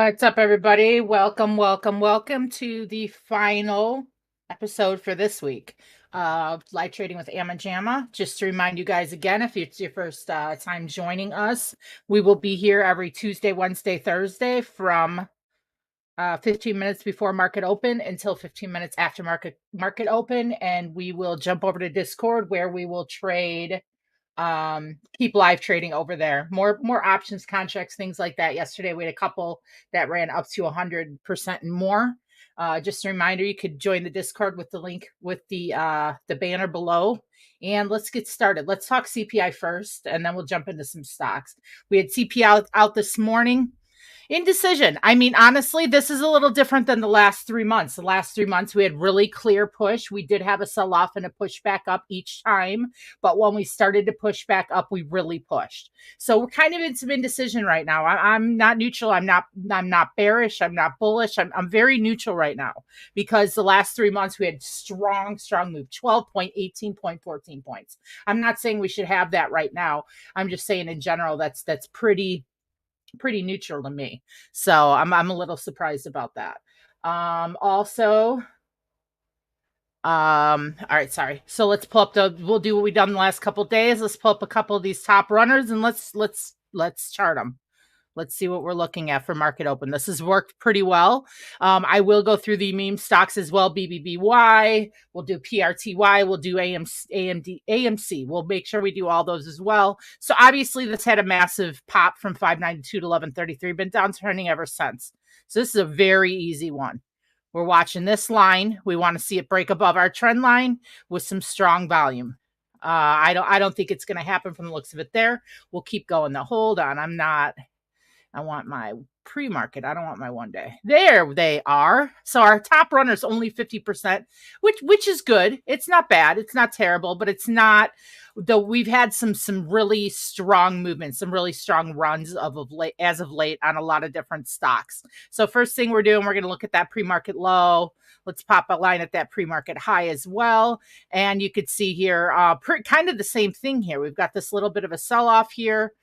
What's up, everybody? Welcome, welcome, welcome to the final episode for this week of Live Trading with AmmaJamma. Just to remind you guys again, if it's your first time joining us, we will be here every Tuesday, Wednesday, Thursday from 15 minutes before market open until 15 minutes after market open, and we will jump over to Discord where we will trade keep live trading over there, more options, contracts, things like that. Yesterday we had a couple that ran up to 100% and more. Just a reminder, you could join the Discord with the link with the banner below. And let's get started. Let's talk CPI first, and then we'll jump into some stocks. We had CPI out this morning. Indecision. I mean, honestly, this is a little different than the last 3 months. The last 3 months, we had really clear push. We did have a sell-off and a push back up each time. But when we started to push back up, we really pushed. So we're kind of in some indecision right now. I'm not neutral. I'm not bearish. I'm not bullish. I'm very neutral right now because the last 3 months, we had strong move, 12 point, 18 point, 14 points. I'm not saying we should have that right now. I'm just saying in general, that's pretty neutral to me. So I'm a little surprised about that. All right, sorry. So let's pull up we'll do what we've done the last couple days. Let's pull up a couple of these top runners and let's chart them. Let's see what we're looking at for market open. This has worked pretty well. I will go through the meme stocks as well. BBBY, we'll do PRTY, we'll do AMC. We'll make sure we do all those as well. So obviously this had a massive pop from 592 to 1133, been downturning ever since. So this is a very easy one. We're watching this line. We want to see it break above our trend line with some strong volume. I don't think it's going to happen from the looks of it there. We'll keep going. Now, hold on. I want my pre-market. I don't want my one day. There they are. So our top runner is only 50%, which is good. It's not bad. It's not terrible, but it's not, though we've had some really strong movements, some really strong runs as of late on a lot of different stocks. So first thing we're doing, we're going to look at that pre-market low. Let's pop a line at that pre-market high as well. And you could see here, kind of the same thing here. We've got this little bit of a sell-off here.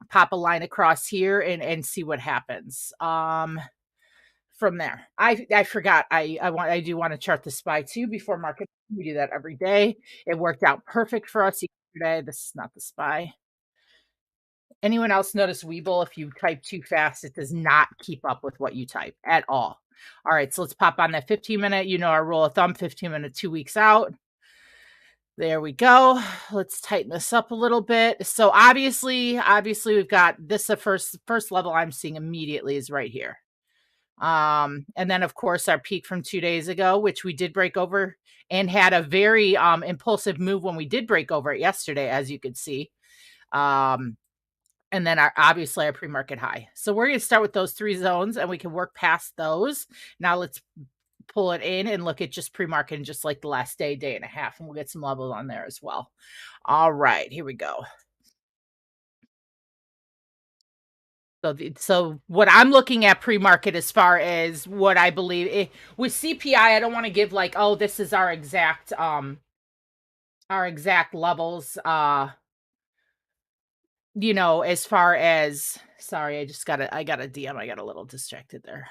Pop a line across here and see what happens from there. I forgot I do want to chart the SPY too before market. We do that every day. It worked out perfect for us yesterday. This is not the SPY. Anyone else notice Webull? If you type too fast, it does not keep up with what you type at all. All right, so let's pop on that 15-minute. You know our rule of thumb, 15-minute, 2 weeks out. There we go. Let's tighten this up a little bit. So obviously we've got this. The first level I'm seeing immediately is right here. And then of course our peak from 2 days ago, which we did break over and had a very impulsive move when we did break over it yesterday, as you could see. And then obviously our pre-market high. So we're going to start with those 3 zones and we can work past those. Now let's pull it in and look at just pre-market and just like the last day and a half, and we'll get some levels on there as well. All right, here we go. So what I'm looking at pre-market as far as what I believe with CPI, I don't want to give like, oh, this is our exact levels, you know, as far as, sorry, I got a DM. I got a little distracted there.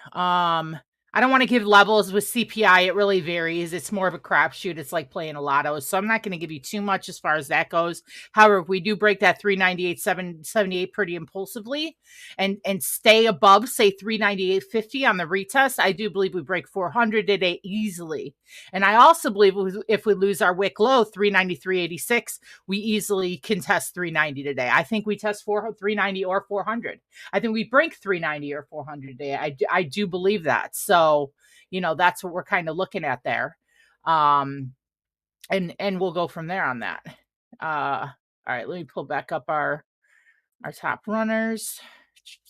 I don't want to give levels with CPI. It really varies. It's more of a crapshoot. It's like playing a lotto. So I'm not going to give you too much as far as that goes. However, if we do break that 398.78 pretty impulsively and stay above, say, 398.50 on the retest, I do believe we break 400 today easily. And I also believe if we lose our wick low, 393.86, we easily can test 390 today. I think we test 390 or 400. I think we break 390 or 400 today. I do believe that. So, you know, that's what we're kind of looking at there. And we'll go from there on that. All right, let me pull back up our top runners.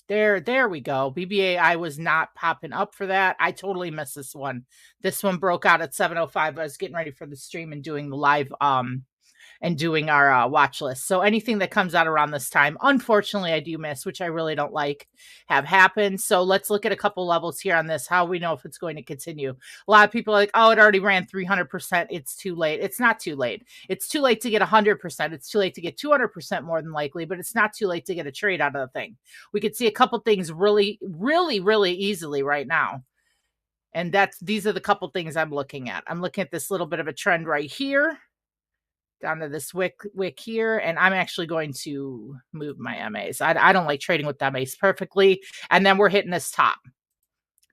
There we go. BBAI was not popping up for that. I totally missed this one. This one broke out at 7:05. I was getting ready for the stream and doing the live and doing our watch list. So anything that comes out around this time, unfortunately, I do miss, which I really don't like, have happened. So let's look at a couple levels here on this, how we know if it's going to continue. A lot of people are like, oh, it already ran 300%. It's too late. It's not too late. It's too late to get 100%. It's too late to get 200% more than likely, but it's not too late to get a trade out of the thing. We could see a couple things really, really, really easily right now. And these are the couple things I'm looking at. I'm looking at this little bit of a trend right here, down to this wick here, and I'm actually going to move my MAs. I don't like trading with MAs perfectly, and then we're hitting this top.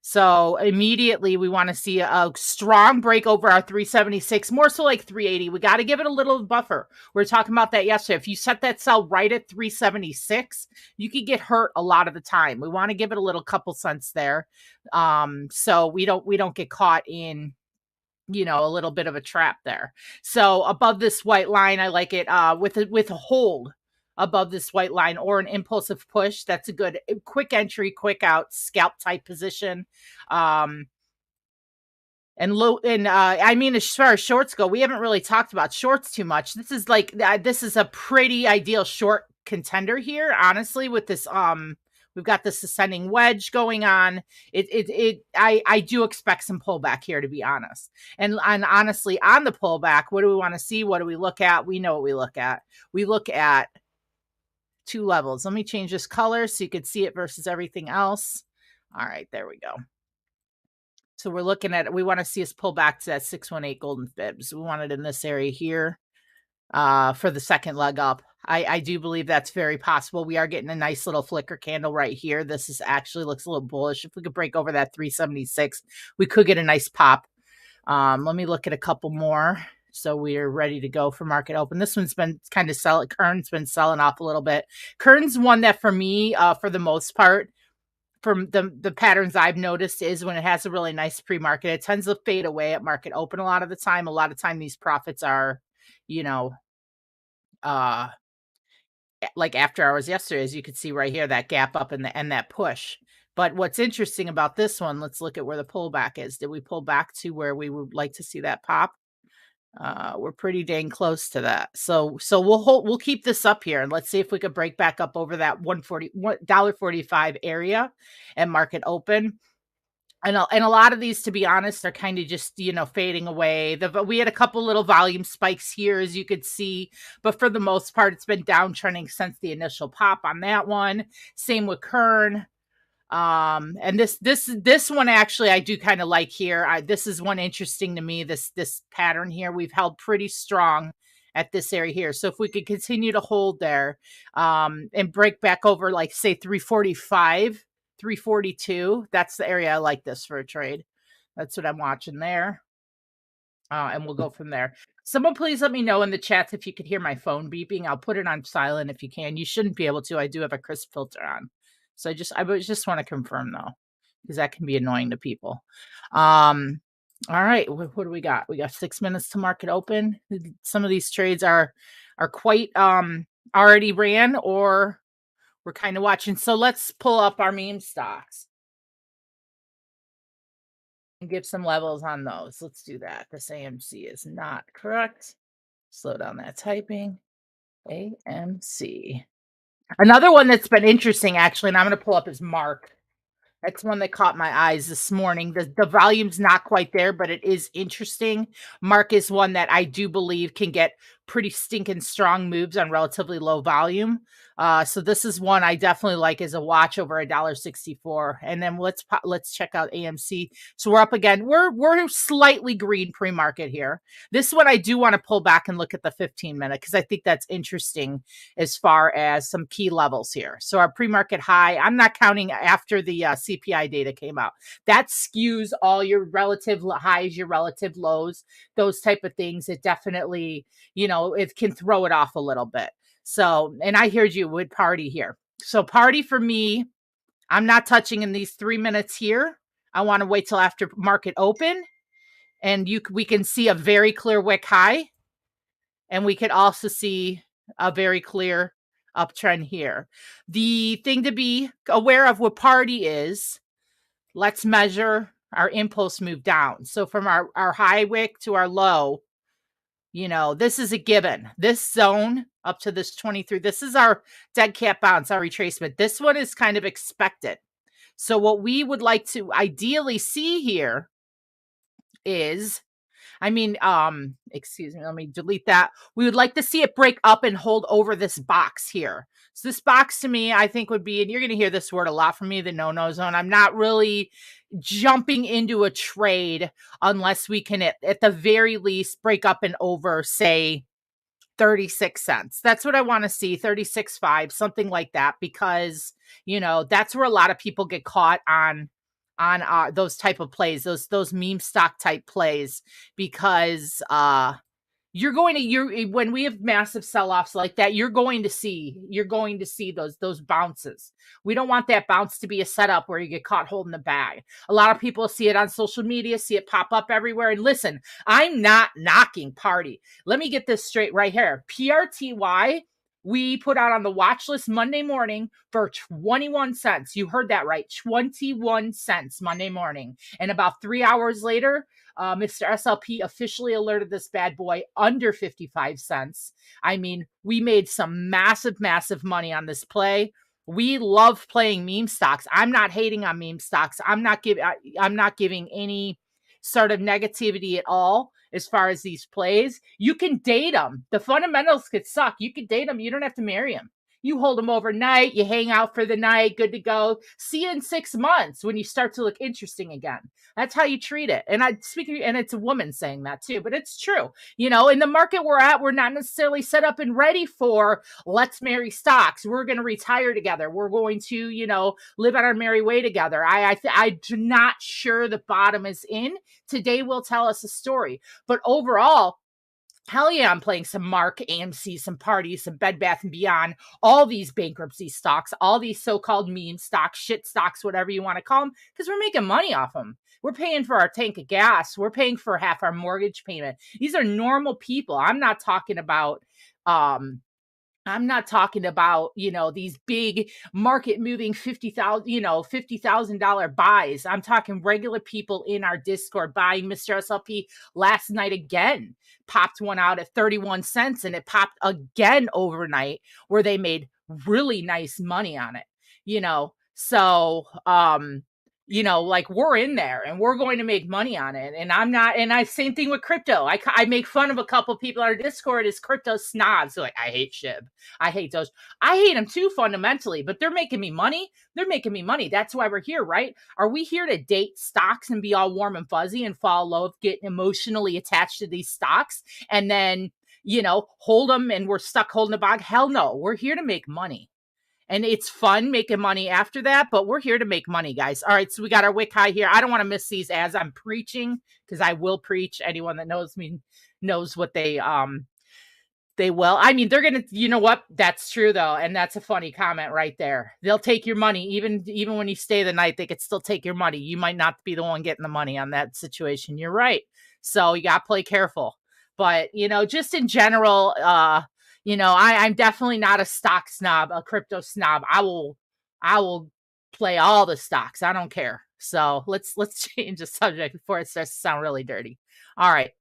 So immediately we want to see a strong break over our 376, more so like 380. We got to give it a little buffer. We were talking about that yesterday. If you set that sell right at 376, you could get hurt a lot of the time. We want to give it a little couple cents there, so we don't get caught in, you know, a little bit of a trap there. So above this white line, I like it with a hold above this white line or an impulsive push. That's a good quick entry, quick out, scalp type position. And I mean, as far as shorts go, we haven't really talked about shorts too much. This is like this is a pretty ideal short contender here, honestly, with this we've got this ascending wedge going on. I do expect some pullback here, to be honest. And honestly, on the pullback, what do we want to see? What do we look at? We know what we look at. We look at two levels. Let me change this color so you could see it versus everything else. All right, there we go. So we're looking at, we want to see us pull back to that 618 golden fibs. We want it in this area here for the second leg up. I do believe that's very possible. We are getting a nice little flicker candle right here. This is actually looks a little bullish. If we could break over that 376, we could get a nice pop. Let me look at a couple more. So we're ready to go for market open. This one's been kind of selling. Kern's been selling off a little bit. Kern's one that for me, for the most part, from the patterns I've noticed is when it has a really nice pre-market, it tends to fade away at market open a lot of the time. A lot of time these profits are, you know, like after hours yesterday, as you could see right here, that gap up and that push. But what's interesting about this one, let's look at where the pullback is. Did we pull back to where we would like to see that pop? We're pretty dang close to that. So we'll keep this up here and let's see if we could break back up over that $1.45 area and market open. And a lot of these, to be honest, are kind of just, you know, fading away. We had a couple little volume spikes here, as you could see, but for the most part, it's been downtrending since the initial pop on that one. Same with Kern. And this one actually I do kind of like here. This is one interesting to me. This pattern here we've held pretty strong at this area here. So if we could continue to hold there, and break back over, like say 345, 342, that's the area I like this for a trade. That's what I'm watching there. And we'll go from there. Someone please let me know in the chat if you could hear my phone beeping. I'll put it on silent if you can. You shouldn't be able to. I do have a crisp filter on. So I just want to confirm though, because that can be annoying to people. All right, what do we got? We got 6 minutes to market open. Some of these trades are quite already ran, or we're kind of watching. So let's pull up our meme stocks and give some levels on those. Let's do that. This AMC is not correct. Slow down that typing. AMC. Another one that's been interesting, actually, and I'm going to pull up is Mark. That's one that caught my eyes this morning. The volume's not quite there, but it is interesting. Mark is one that I do believe can get pretty stinking strong moves on relatively low volume. So this is one I definitely like as a watch over $1.64. And then let's check out AMC. So we're up again. We're slightly green pre-market here. This one I do want to pull back and look at the 15-minute because I think that's interesting as far as some key levels here. So our pre-market high, I'm not counting after the CPI data came out. That skews all your relative highs, your relative lows, those type of things. It definitely, you know, it can throw it off a little bit. So, and I heard you with party here. So party for me, I'm not touching in these 3 minutes here. I want to wait till after market open, and we can see a very clear wick high, and we could also see a very clear uptrend here. The thing to be aware of with party is, let's measure our impulse move down. So from our high wick to our low, You know, this is a given. This zone up to this 23, this is our dead cat bounce, our retracement. This one is kind of expected. So what we would like to ideally see here is, excuse me, let me delete that. We would like to see it break up and hold over this box here. So this box to me, I think would be, and you're going to hear this word a lot from me, the no-no zone. I'm not really jumping into a trade unless we can, at the very least, break up and over, say, 36 cents. That's what I want to see, 36.5, something like that, because, you know, that's where a lot of people get caught on those type of plays, those meme stock type plays, because you're when we have massive sell-offs like that, you're going to see those bounces. We don't want that bounce to be a setup where you get caught holding the bag. A lot of people see it on social media, see it pop up everywhere. And listen, I'm not knocking party. Let me get this straight right here. PRTY, we put out on the watch list Monday morning for 21 cents. You heard that right. 21 cents Monday morning. And about 3 hours later, Mr. SLP officially alerted this bad boy under 55 cents. I mean, we made some massive, massive money on this play. We love playing meme stocks. I'm not hating on meme stocks. I'm not giving any sort of negativity at all as far as these plays. You can date them. The fundamentals could suck. You can date them. You don't have to marry them. You hold them overnight, you hang out for the night, good to go. See you in 6 months when you start to look interesting again. That's how you treat it. And and it's a woman saying that too, but it's true. You know, in the market we're at, we're not necessarily set up and ready for let's marry stocks. We're going to retire together. We're going to, you know, live on our merry way together. I'm not sure the bottom is in. Today will tell us a story. But overall, hell yeah, I'm playing some Mark, AMC, some Parties, some Bed Bath & Beyond, all these bankruptcy stocks, all these so-called meme stocks, shit stocks, whatever you want to call them, because we're making money off them. We're paying for our tank of gas. We're paying for half our mortgage payment. These are normal people. I'm not talking about, you know, these big market moving $50,000 buys. I'm talking regular people in our Discord buying. Mr. SLP last night again popped one out at 31 cents, and it popped again overnight where they made really nice money on it, you know. So, you know, like, we're in there and we're going to make money on it. And same thing with crypto. I make fun of a couple people on our Discord as crypto snobs. So, like, I hate SHIB. I hate those. I hate them too, fundamentally, but they're making me money. They're making me money. That's why we're here, right? Are we here to date stocks and be all warm and fuzzy and fall in love, get emotionally attached to these stocks, and then, you know, hold them and we're stuck holding the bag? Hell no. We're here to make money. And it's fun making money after that, but we're here to make money, guys. All right, so we got our wick high here. I don't want to miss these as I'm preaching, because I will preach. Anyone that knows me knows what they will. I mean, they're gonna, you know what? That's true though, and that's a funny comment right there. They'll take your money, even when you stay the night. They could still take your money. You might not be the one getting the money on that situation. You're right. So you gotta play careful. But, you know, just in general, you know, I'm definitely not a stock snob, a crypto snob. I will play all the stocks. I don't care. So let's change the subject before it starts to sound really dirty. All right.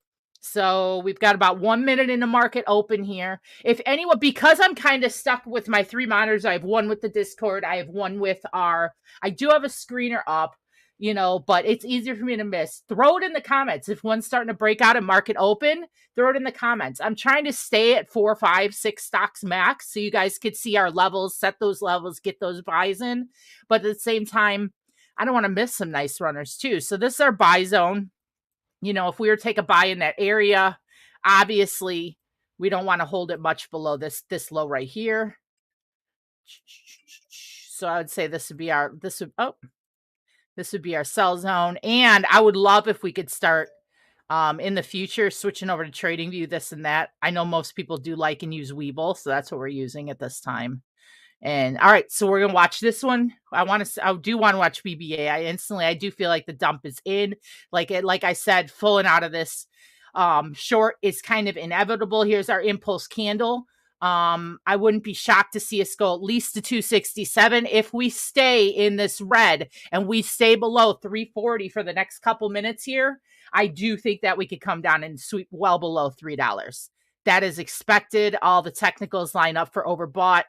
So we've got about 1 minute in the market open here. If anyone, because I'm kind of stuck with my 3 monitors, I have one with the Discord. I have one with I do have a screener up, you know, but it's easier for me to miss. Throw it in the comments. If one's starting to break out at market open, throw it in the comments. I'm trying to stay at 4, 5, 6 stocks max so you guys could see our levels, set those levels, get those buys in. But at the same time, I don't want to miss some nice runners too. So this is our buy zone. You know, if we were to take a buy in that area, obviously we don't want to hold it much below this low right here. So I would say this would be our sell zone. And I would love if we could start in the future switching over to TradingView, this and that. I know most people do like and use Webull, so that's what we're using at this time. And all right, so we're gonna watch this one. I do want to watch BBA. I do feel like the dump is in. Like I said, pulling out of this short is kind of inevitable. Here's our impulse candle. I wouldn't be shocked to see us go at least to 267 if we stay in this red and we stay below 340 for the next couple minutes here. I do think that we could come down and sweep well below $3. That is expected. All the technicals line up for overbought.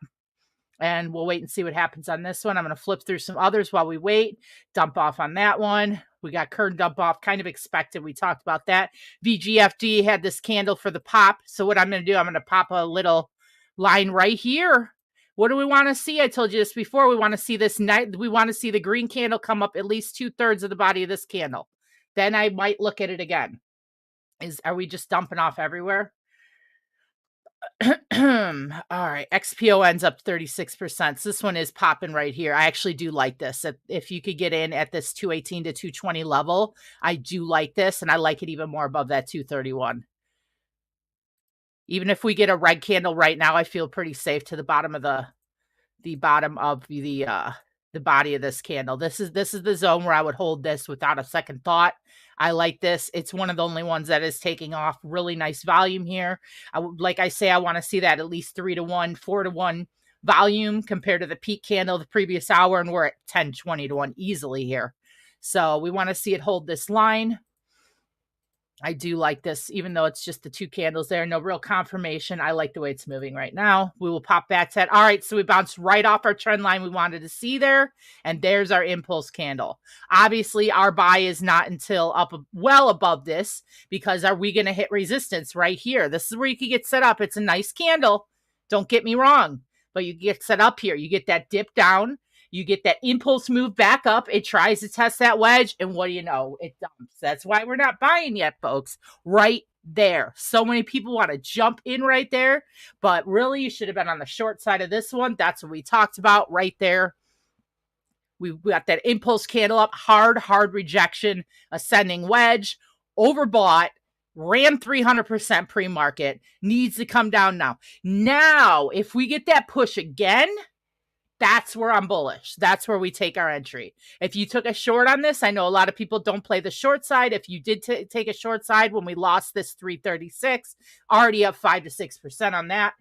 And we'll wait and see what happens on this one. I'm going to flip through some others while we wait. Dump off on that one. We got Kern dump off, kind of expected. We talked about that. VGFD had this candle for the pop. So what I'm going to do, I'm going to pop a little line right here. What do we want to see? I told you this before. We want to see this night. We want to see the green candle come up at least 2/3 of the body of this candle. Then I might look at it again. Are we just dumping off everywhere? All right, XPO ends up 36%. So this one is popping right here. I actually do like this. If you could get in at this 218 to 220 level, I do like this, and I like it even more above that 231. Even if we get a red candle right now, I feel pretty safe to the bottom of the body of this candle. This is the zone where I would hold this without a second thought. I like this. It's one of the only ones that is taking off. Really nice volume here. Like I say, I want to see that at least 3-to-1, 4-to-1 volume compared to the peak candle the previous hour, and we're at 10, 20-to-1 easily here. So we want to see it hold this line. I do like this, even though it's just the two candles there. No real confirmation. I like the way it's moving right now. We will pop back to that. All right, so we bounced right off our trend line we wanted to see there, and there's our impulse candle. Obviously, our buy is not until up well above this, because are we going to hit resistance right here? This is where you can get set up. It's a nice candle. Don't get me wrong, but you get set up here. You get that dip down. You get that impulse move back up. It tries to test that wedge, and what do you know? It dumps. That's why we're not buying yet, folks. Right there. So many people want to jump in right there, but really you should have been on the short side of this one. That's what we talked about right there. We got that impulse candle up, hard rejection, ascending wedge, overbought, ran 300% pre-market, needs to come down now. Now, if we get that push again, that's where I'm bullish. That's where we take our entry. If you took a short on this, I know a lot of people don't play the short side. If you did take a short side when we lost this 336, already up 5 to 6% on that.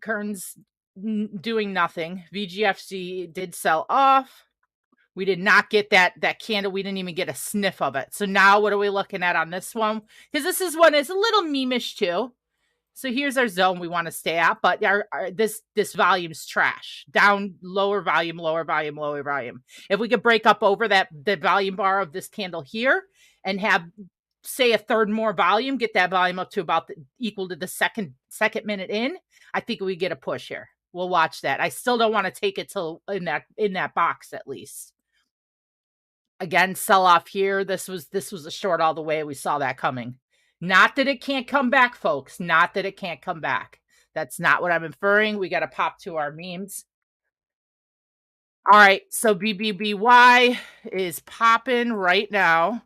Kern's doing nothing. VGFC did sell off. We did not get that candle. We didn't even get a sniff of it. So now what are we looking at on this one? Because this is one is a little memeish too. So here's our zone we want to stay at, but this volume's trash. Down, lower volume, lower volume, lower volume. If we could break up over the volume bar of this candle here and have, say, a third more volume, get that volume up to about equal to the second minute in, I think we get a push here. We'll watch that. I still don't want to take it till in that box at least. Again, sell off here. This was a short all the way. We saw that coming. Not that it can't come back, folks. Not that it can't come back. That's not what I'm inferring. We got to pop to our memes. All right, so BBBY is popping right now.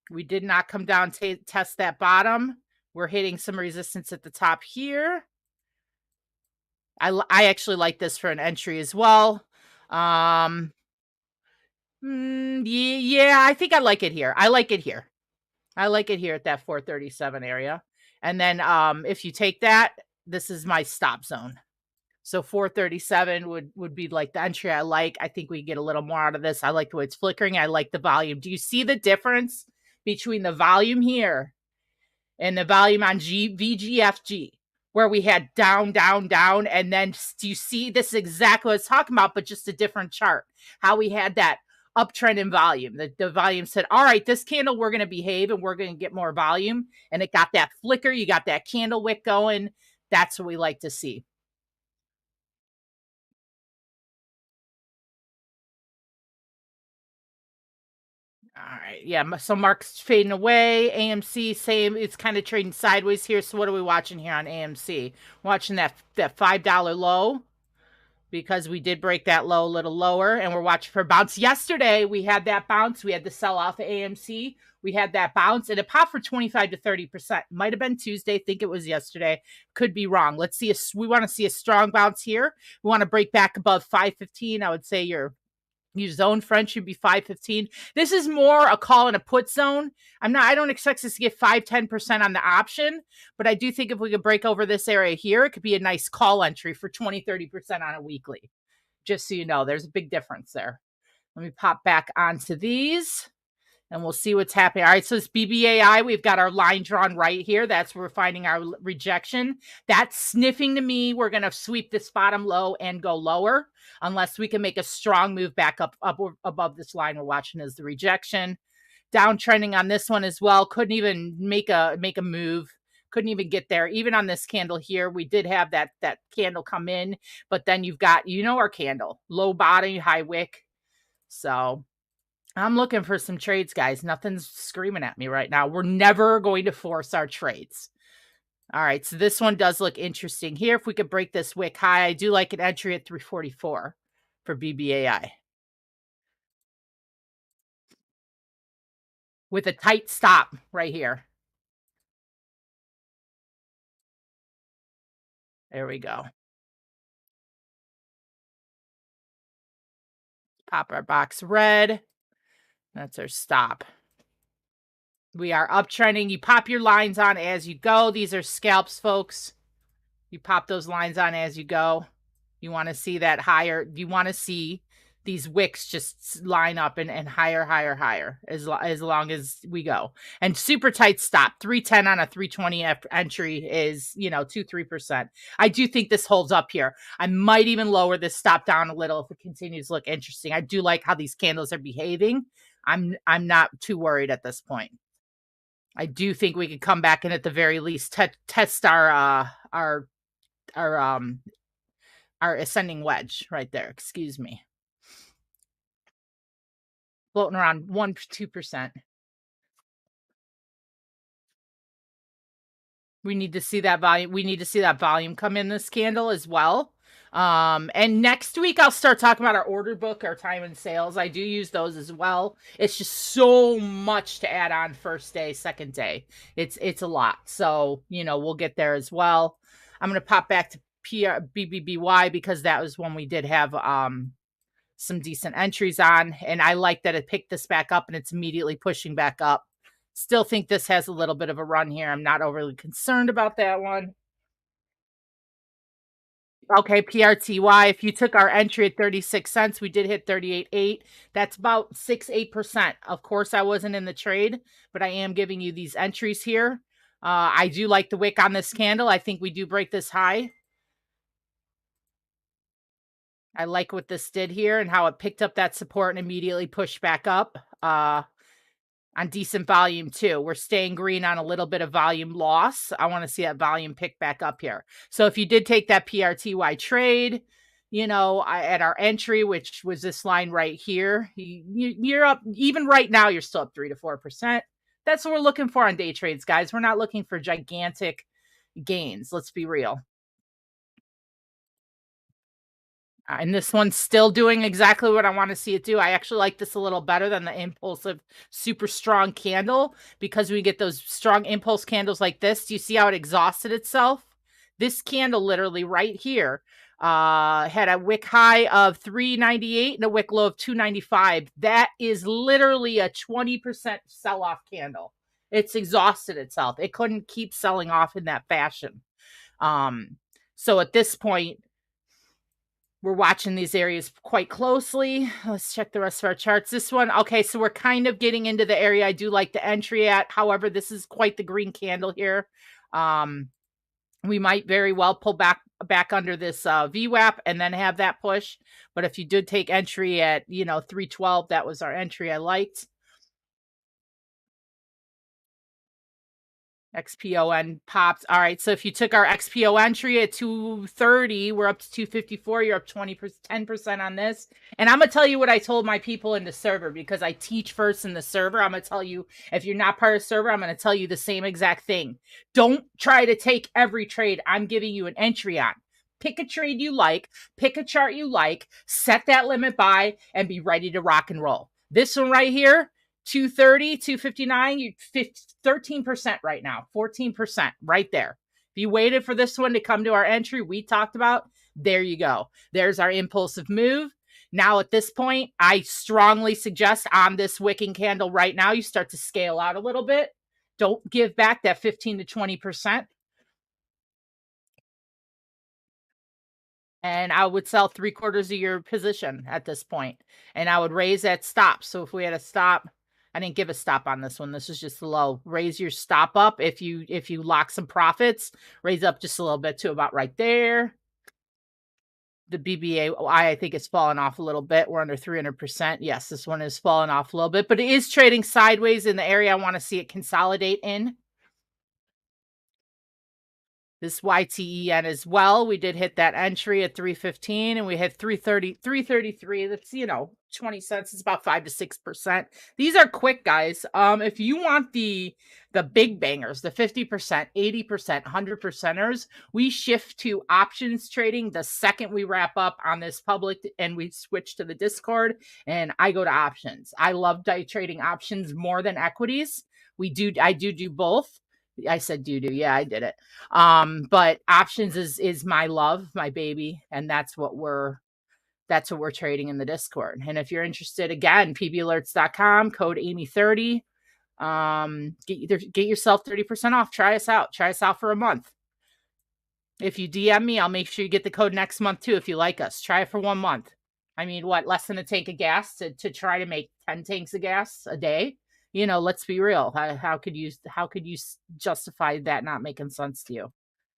We did not come down to test that bottom. We're hitting some resistance at the top here. I actually like this for an entry as well. Yeah, I think I like it here. I like it here. I like it here at that 437 area. And then if you take that, this is my stop zone. So 437 would be like the entry I like. I think we get a little more out of this. I like the way it's flickering. I like the volume. Do you see the difference between the volume here and the volume on VGFG, where we had down, down, down? And then do you see this is exactly what I was talking about, but just a different chart? How we had that uptrend in volume. The volume said, all right, this candle, we're going to behave and we're going to get more volume. And it got that flicker. You got that candle wick going. That's what we like to see. All right. Yeah. So Mark's fading away. AMC, same. It's kind of trading sideways here. So what are we watching here on AMC? Watching that $5 low, because we did break that low a little lower, and we're watching for bounce. Yesterday, we had that bounce. We had the sell-off of AMC. We had that bounce, and it popped for 25 to 30%. Might have been Tuesday. I think it was yesterday. Could be wrong. Let's see. We want to see a strong bounce here. We want to break back above 515. I would say you're Your zone front should be 515. This is more a call and a put zone. I don't expect us to get 5-10% on the option, but I do think if we could break over this area here, it could be a nice call entry for 20-30% on a weekly. Just so you know, there's a big difference there. Let me pop back onto these and we'll see what's happening. All right, so it's BBAI. We've got our line drawn right here. That's where we're finding our rejection. That's sniffing to me. We're going to sweep this bottom low and go lower unless we can make a strong move back up above this line we're watching as the rejection. Downtrending on this one as well. Couldn't even make a move. Couldn't even get there. Even on this candle here, we did have that candle come in, but then you've got, our candle. Low bottom, high wick. So I'm looking for some trades, guys. Nothing's screaming at me right now. We're never going to force our trades. All right, so this one does look interesting here. If we could break this wick high, I do like an entry at 344 for BBAI. With a tight stop right here. There we go. Pop our box red. That's our stop. We are uptrending. You pop your lines on as you go. These are scalps, folks. You pop those lines on as you go. You want to see that higher. You want to see these wicks just line up and higher, higher, higher as long as we go. And super tight stop. 310 on a 320 entry is, 2-3%. I do think this holds up here. I might even lower this stop down a little if it continues to look interesting. I do like how these candles are behaving. I'm not too worried at this point. I do think we could come back and at the very least test our ascending wedge right there. Excuse me. Floating around 1-2%. We need to see that volume. We need to see that volume come in this candle as well. And next week I'll start talking about our order book, our time and sales. I do use those as well. It's just so much to add on first day, second day. It's a lot. So, we'll get there as well. I'm going to pop back to BBBY because that was when we did have some decent entries on, and I like that it picked this back up and it's immediately pushing back up. Still think this has a little bit of a run here. I'm not overly concerned about that one. Okay, PRTY, if you took our entry at 36 cents, we did hit 38.8. That's about 6-8%. Of course, I wasn't in the trade, but I am giving you these entries here. I do like the wick on this candle. I think we do break this high. I like what this did here and how it picked up that support and immediately pushed back up on decent volume too. We're staying green on a little bit of volume loss. I want to see that volume pick back up here. So if you did take that PRTY trade, at our entry, which was this line right here, you're up. Even right now, you're still up 3-4%. That's what we're looking for on day trades, guys. We're not looking for gigantic gains. Let's be real. And this one's still doing exactly what I want to see it do. I actually like this a little better than the impulsive, super strong candle because we get those strong impulse candles like this. Do you see how it exhausted itself? This candle literally right here had a wick high of 398 and a wick low of 295. That is literally a 20% sell-off candle. It's exhausted itself. It couldn't keep selling off in that fashion. So at this point, we're watching these areas quite closely. Let's check the rest of our charts. This one, okay, so we're kind of getting into the area I do like the entry at. However, this is quite the green candle here. We might very well pull back under this VWAP and then have that push. But if you did take entry at, 312, that was our entry I liked. XPON pops. All right, so if you took our XPO entry at 230, we're up to 254. You're up 10% on this. And I'm going to tell you what I told my people in the server because I teach first in the server. I'm going to tell you, if you're not part of the server, I'm going to tell you the same exact thing. Don't try to take every trade I'm giving you an entry on. Pick a trade you like, pick a chart you like, set that limit buy, and be ready to rock and roll. This one right here, 230, 259, you 13% right now, 14% right there. If you waited for this one to come to our entry we talked about, there you go. There's our impulsive move. Now at this point, I strongly suggest on this wicking candle right now, you start to scale out a little bit. Don't give back that 15 to 20%. And I would sell 3/4 of your position at this point, and I would raise that stop. So if we had a stop, I didn't give a stop on this one. This is just low. Raise your stop up. If you lock some profits, raise up just a little bit to about right there. The BBA, I think it's fallen off a little bit. We're under 300%. Yes, this one is falling off a little bit, but it is trading sideways in the area I want to see it consolidate in. This YTEN as well. We did hit that entry at 315 and we hit 330, 333. That's, 20 cents. It's about 5 to 6%. These are quick, guys. If you want the big bangers, the 50%, 80%, 100%ers, we shift to options trading the second we wrap up on this public and we switch to the Discord and I go to options. I love day trading options more than equities. I do both. I said do. Yeah, I did it. But options is my love, my baby, and that's what we're trading in the Discord. And if you're interested, again, pbalerts.com, code Amy30. Get yourself 30% off. Try us out. Try us out for a month. If you DM me, I'll make sure you get the code next month too if you like us. Try it for 1 month. I mean, what, less than a tank of gas to try to make 10 tanks of gas a day? Let's be real. How could you justify that not making sense to you?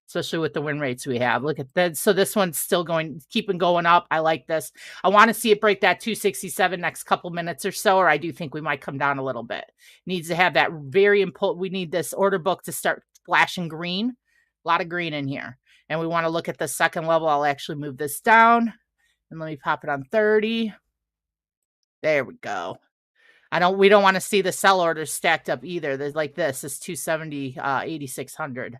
Especially with the win rates we have. Look at that. So this one's still keeping going up. I like this. I want to see it break that 267 next couple minutes or so, or I do think we might come down a little bit. Needs to have that very important. We need this order book to start flashing green. A lot of green in here. And we want to look at the second level. I'll actually move this down. And let me pop it on 30. There we go. We don't want to see the sell orders stacked up either. There's like this is 270, 8,600.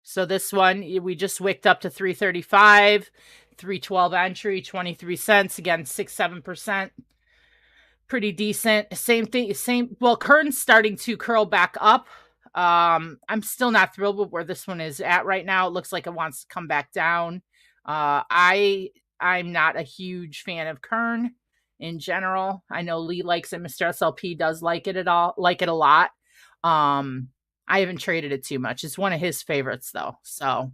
So this one, we just wicked up to 335, 312 entry, 23 cents. Again, 6-7%. Pretty decent. Same thing. Well, current's starting to curl back up. I'm still not thrilled with where this one is at right now. It looks like it wants to come back down. I'm not a huge fan of Kern in general. I know Lee likes it. Mr. SLP does like it a lot. I haven't traded it too much. It's one of his favorites though. So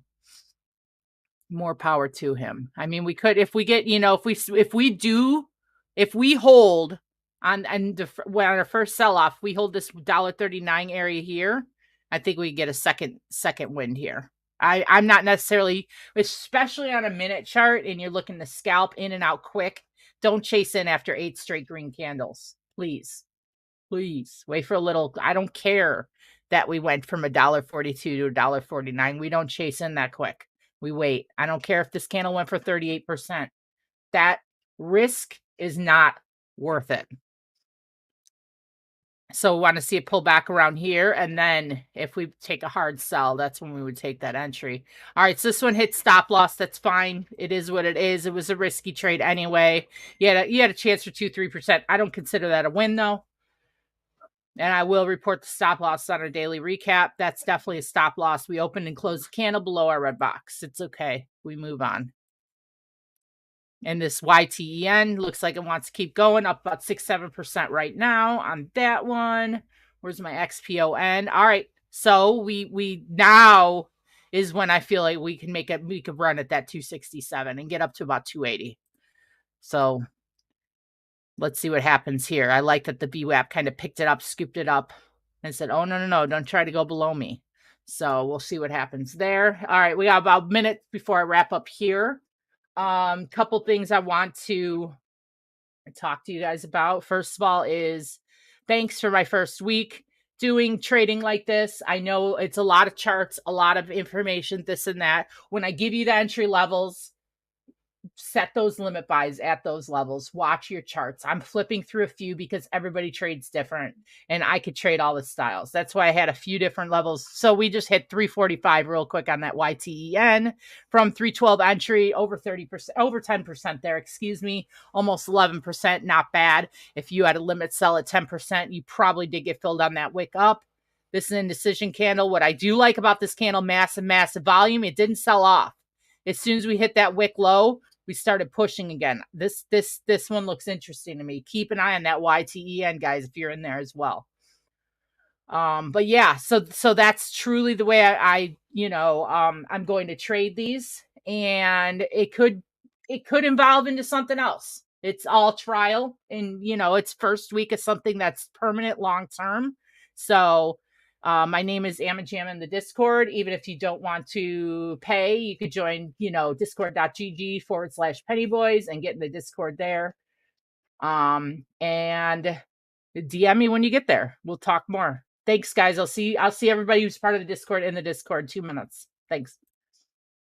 more power to him. I mean, we could, if we get, if we hold on our first sell off, we hold this $1.39 area here. I think we get a second wind here. I'm not necessarily, especially on a minute chart and you're looking to scalp in and out quick. Don't chase in after 8 straight green candles. Please wait for a little. I don't care that we went from $1.42 to $1.49. We don't chase in that quick. We wait. I don't care if this candle went for 38%. That risk is not worth it. So we want to see it pull back around here. And then if we take a hard sell, that's when we would take that entry. All right. So this one hit stop loss. That's fine. It is what it is. It was a risky trade anyway. You had a chance for 2-3%. I don't consider that a win though. And I will report the stop loss on our daily recap. That's definitely a stop loss. We opened and closed the candle below our red box. It's okay. We move on. And this YTEN looks like it wants to keep going up about 6-7% right now on that one. Where's my XPON? All right. So we now is when I feel like we could run at that 267 and get up to about 280. So let's see what happens here. I like that the BWAP kind of picked it up, scooped it up, and said, oh, no, don't try to go below me. So we'll see what happens there. All right, we got about a minute before I wrap up here. Couple things I want to talk to you guys about. First of all is thanks for my first week doing trading like this. I know it's a lot of charts, a lot of information, this and that. When I give you the entry levels, set those limit buys at those levels. Watch your charts. I'm flipping through a few because everybody trades different and I could trade all the styles. That's why I had a few different levels. So we just hit 345 real quick on that YTEN from 312 entry, over 30%, over 10% there, excuse me, almost 11%. Not bad. If you had a limit sell at 10%, you probably did get filled on that wick up. This is an indecision candle. What I do like about this candle, massive volume. It didn't sell off. As soon as we hit that wick low, we started pushing again. This one looks interesting to me. Keep an eye on that YTEN, guys, if you're in there as well. But yeah, so that's truly the way I I'm going to trade these, and it could evolve into something else. It's all trial, and it's first week of something that's permanent long term. So my name is AmmaJamma in the Discord. Even if you don't want to pay, you could join, discord.gg/pennyboys and get in the Discord there. And DM me when you get there. We'll talk more. Thanks, guys. I'll see everybody who's part of the Discord in the Discord 2 minutes. Thanks.